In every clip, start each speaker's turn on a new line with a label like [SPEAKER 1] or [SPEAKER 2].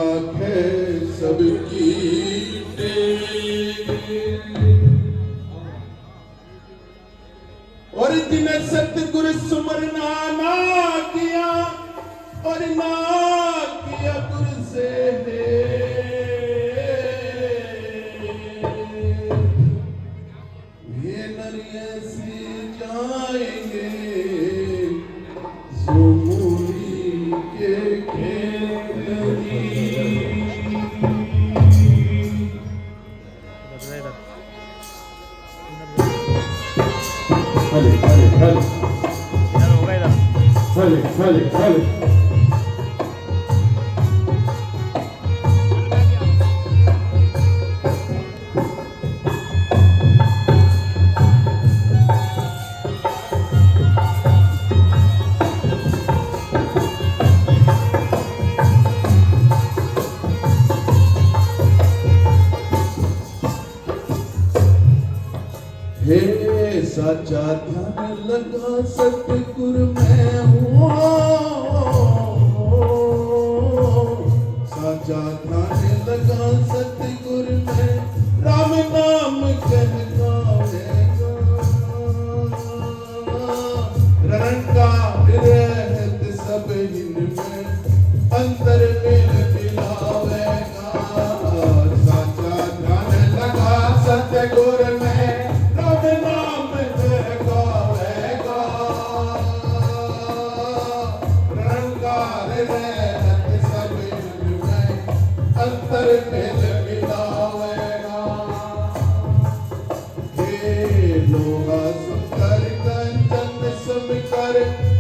[SPEAKER 1] राखे सबकी और जिन्हें सतगुरु सुमरना ना किया और ना किया गुरु से ये नरिये से जाएंगे सोमूली के
[SPEAKER 2] Dale, dale, dale. Dale, dale, dale.
[SPEAKER 1] हे साचा ध्यान लगा सतगुरु मैं हूँ साचा ध्यान लगा सतगुरु मैं राम नाम कह गावेगा रंकार रहत सब इनमें अंतर में मिलावेगा साचा ध्यान लगा सतगुरु मैं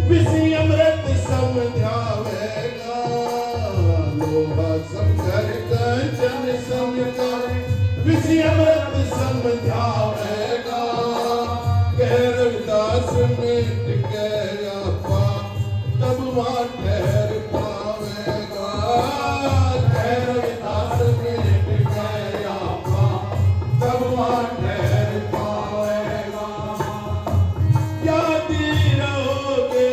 [SPEAKER 1] विषि अमृत समझावेगा लोहा समझर कंचन समझावे विषि अमृत समझावेगा कह रविदास मिट गया पा तब वहाँ ठहर पावेगा कह रविदास मिट गया पा तब वहाँ ठहर पावेगा याद रहोगे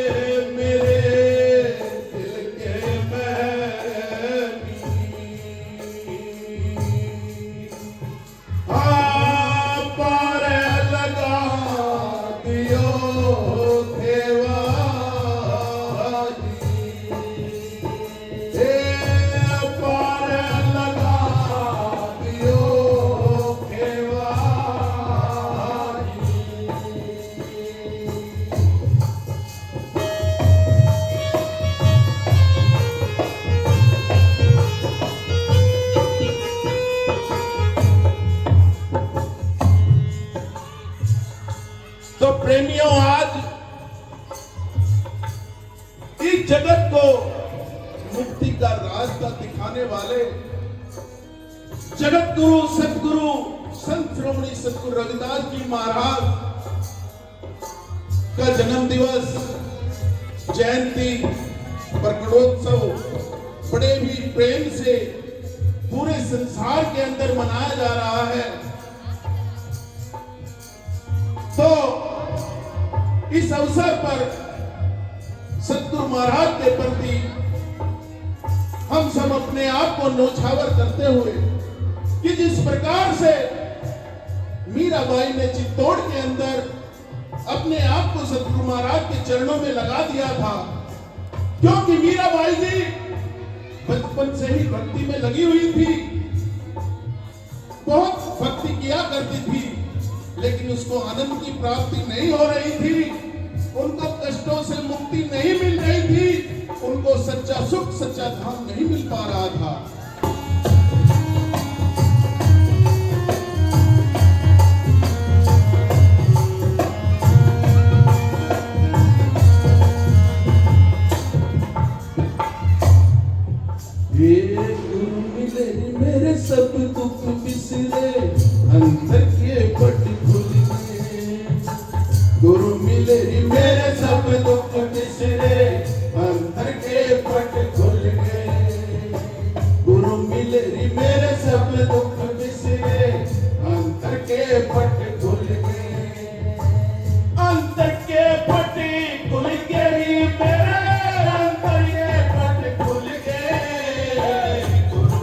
[SPEAKER 1] तो प्रेमियों आज इस जगत को मुक्ति का रास्ता दिखाने वाले जगत गुरु सतगुरु संत श्रोमणी सतगुरु रविदास जी महाराज का जन्म दिवस जयंती प्रकटोत्सव बड़े ही प्रेम से पूरे संसार के अंदर मनाया जा रहा है। तो इस अवसर पर सतगुरु महाराज के प्रति हम सब अपने आप को न्योछावर करते हुए कि जिस प्रकार से मीराबाई ने चित्तौड़ के अंदर अपने आप को सतगुरु महाराज के चरणों में लगा दिया था, क्योंकि मीराबाई जी बचपन से ही भक्ति में लगी हुई थी, बहुत भक्ति किया करती थी, लेकिन उसको आनंद की प्राप्ति नहीं हो रही थी, उनको कष्टों से मुक्ति नहीं मिल रही थी, उनको सच्चा सुख सच्चा धाम नहीं मिल पा रहा था। गुरु मिले मेरे सब दुख बिसरे अंदर के पट खुल गए, गुरु मिले मेरे सब दुख बिसरे अंदर के पट खुल गए, गुरु मिले मेरे सब दुख बिसरे अंदर के पट खुल गए, अंतर के पट खुल गए मेरे अंतर के पट खुल गए, गुरु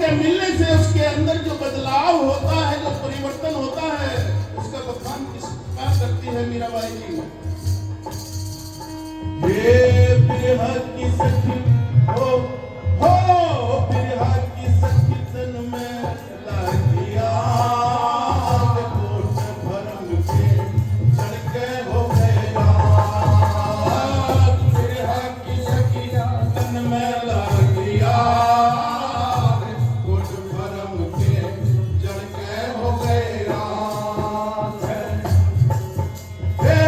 [SPEAKER 1] के मिलने से उसके अंदर जो बदलाव होता है, जो परिवर्तन होता है, उसका बखान किस प्रकार करती है मीराबाई जी। ये बिरहा की सखी हो बिरहा की सखी तन में लागिया कोट भरम के चढ़ के हो गया। बिरहा की सखी तन में लागिया कोट भरम के चढ़ के हो गया। हे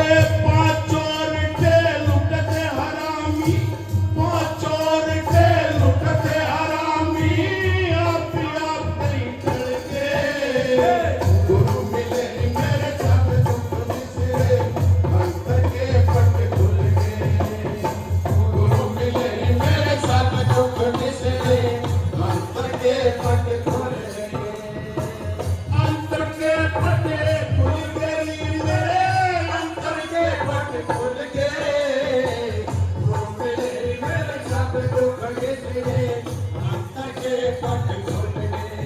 [SPEAKER 1] पांचों रिटे लुटते हरामी, पांचों रिटे लुटते हरामी, आप ही चढ़ के गुरु मिले मेरे सब दुख बिसरे, अंतर के पट खुल गए। गुरु मिले मेरे सब दुख बिसरे, अंतर के पट खुल गए। अंतर के पट खुल गई मेरे, अंतर के पट खुल गए। गुरु मिले मेरे सब दुख बिसरे, अंतर के पट खुल गए।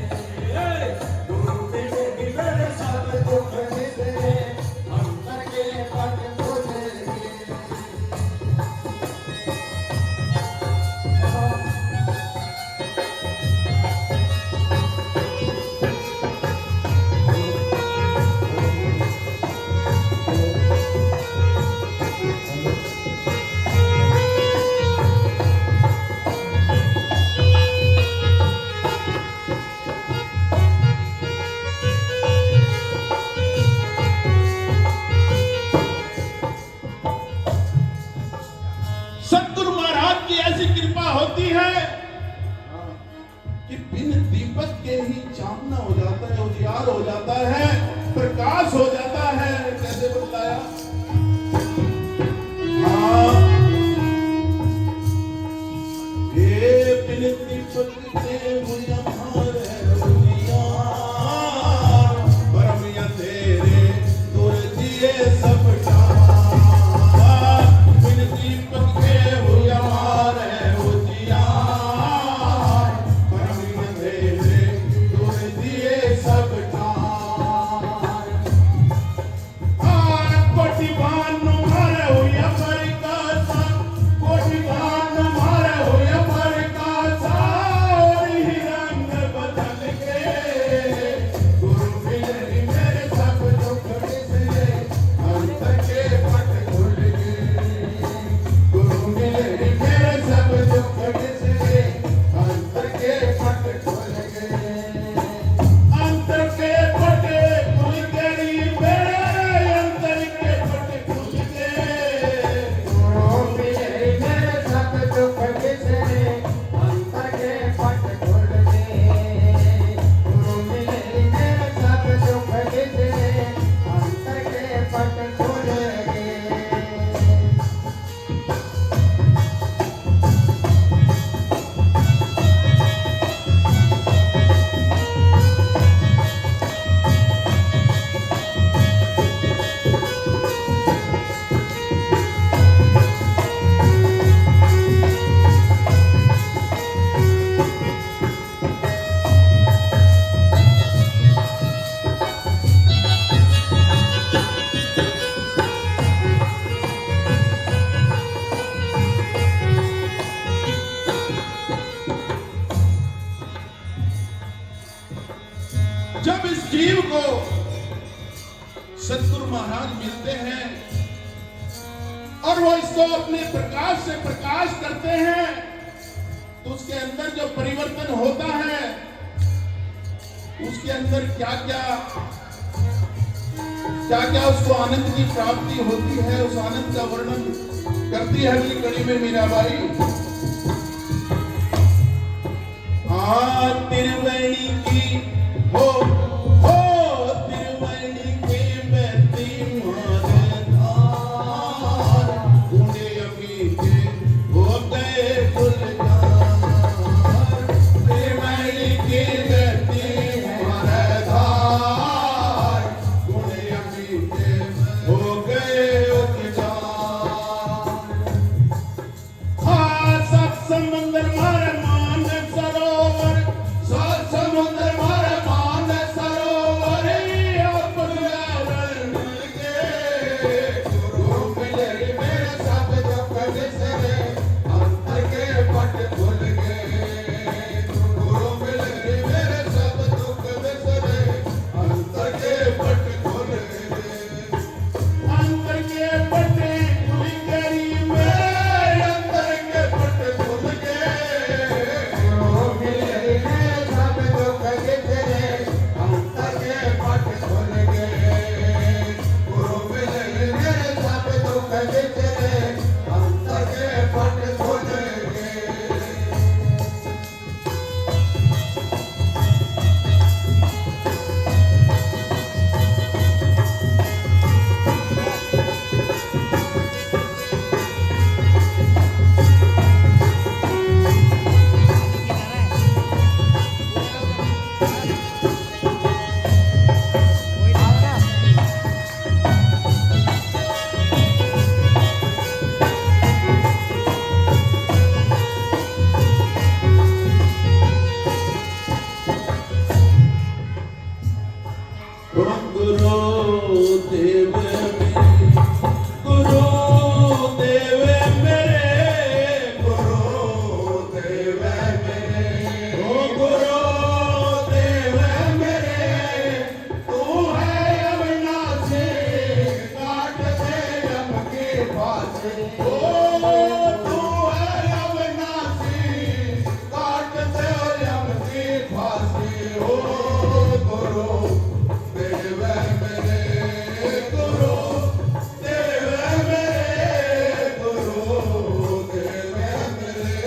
[SPEAKER 1] गुरु मिले मेरे सब दुख बिसरे, अंतर के पट खुल गए। सतगुरु महाराज की ऐसी कृपा होती है कि बिन दीपक के ही चांदना हो जाता है, उजियार हो जाता है, प्रकाश हो जाता है। कैसे बताया? हाँ, ये बिन दीपक के उजियार है उजियार, परम अंधेरे दूर दिए सब बिन दीपक के उजियार है उजियार, परम अंधेरे दूर दिए सब कोटि भान मारे हुए परिकासा, कोटि भान मारे हुए परिकासा, और ही रंग बदल के गुरु मिले मेरे सब दुख बिसरे, अंतर के पट खुल गए। गुरु मिले मेरे सब दुख बिसरे, अंतर के पट खुल गए। अंतर के पट खुल गई मेरे, अंतर के पट खुल गए। गुरु मिले मेरे सब दुख बिसरे, अंतर के पट खुल गए। गुरु मिले मेरे सब दुख बिसरे, अंतर के पट खुल गए। जब इस जीव को सतगुरु महाराज मिलते हैं और वो इसको अपने प्रकाश से प्रकाश करते हैं, तो उसके अंदर जो परिवर्तन होता है, उसके अंदर क्या क्या उसको आनंद की प्राप्ति होती है, उस आनंद का वर्णन करती है अगली कड़ी में मीराबाई। तिरुवैणी की हो तिरुवैणी के बहती मारे धार, बूढ़े अमी के हो गए गुलजार। तिरुवैणी की बहती मारे धार, बूढ़े अमी के हो गए गुलजार। हाँ, सब समंदर मारे मान सरोवर, सब गुरुदेव मेरे, गुरुदेव मेरे, गुरुदेव मेरे, ओ गुरुदेव मेरे, तू है अविनाशी, काट दे यम के फांसी। ओ तू है अविनाशी, काट दे यम की फांसी। ओ गुरुदेव मेरे, गुरुदेव मेरे, गुरुदेव मेरे।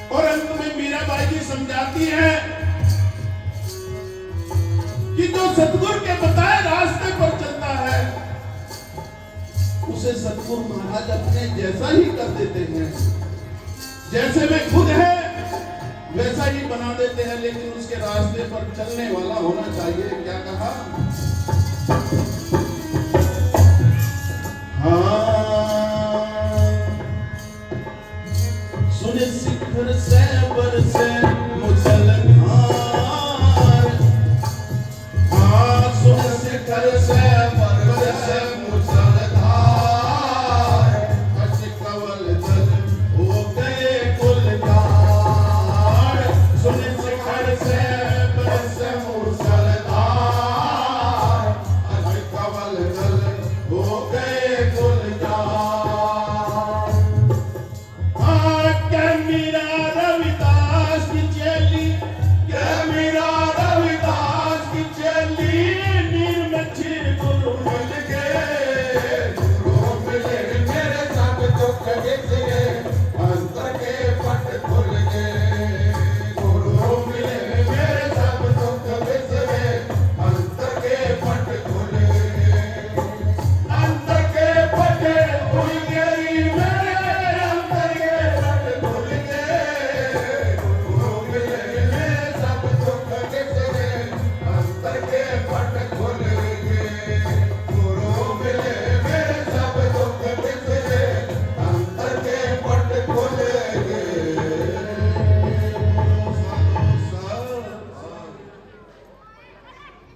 [SPEAKER 1] और अंत में मीराबाई जी समझाती है कि जो सतगुरु के बताए रास्ते पर चलता है उसे सतगुरु महाराज अपने जैसा ही कर देते हैं। जैसे में खुद है वैसा ही बना देते हैं, लेकिन उसके रास्ते पर चलने वाला होना चाहिए। क्या कहा? हाँ सुन शिखर से